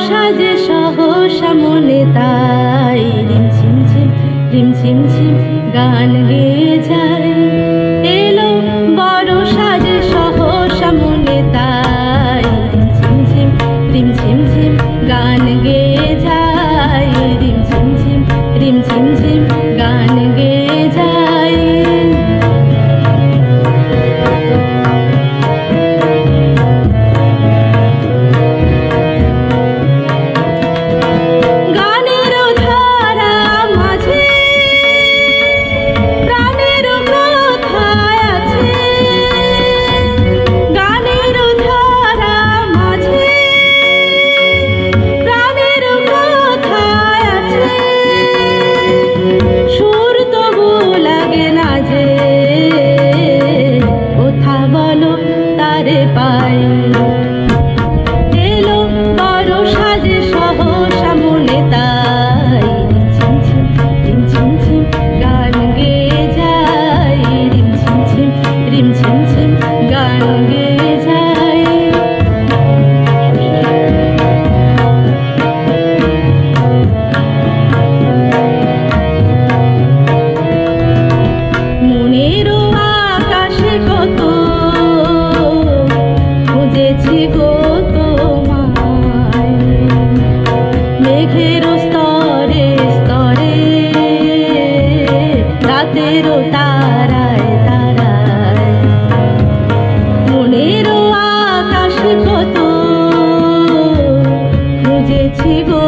সাজে সহসা মনে তাই রিমঝিম ঝিম রিমঝিম ঝিম গান গেয়ে যায়। এলো বড় সাজে সহসা মনে তাই রিমঝিম ঝিম রিমঝিম ঝিম গান গেয়ে যায়। রিমঝিম ঝিম রিমঝিম ঝিম গান গেয়ে যায়। পাই এলো বড় সাজে সহসা মনে তাই রিমঝিম ঝিম রিমঝিম ঝিম গান গেয়ে যায়। রিমঝিম ঝিম রিমঝিম ঝিম গান গেয়ে যায়। মনেরও আকাশে কত গো তোমায়, মেঘের স্তরে স্তরে রাতেরও তারায় তারায়। মনেরও আকাশ কত খুঁজেছি গো।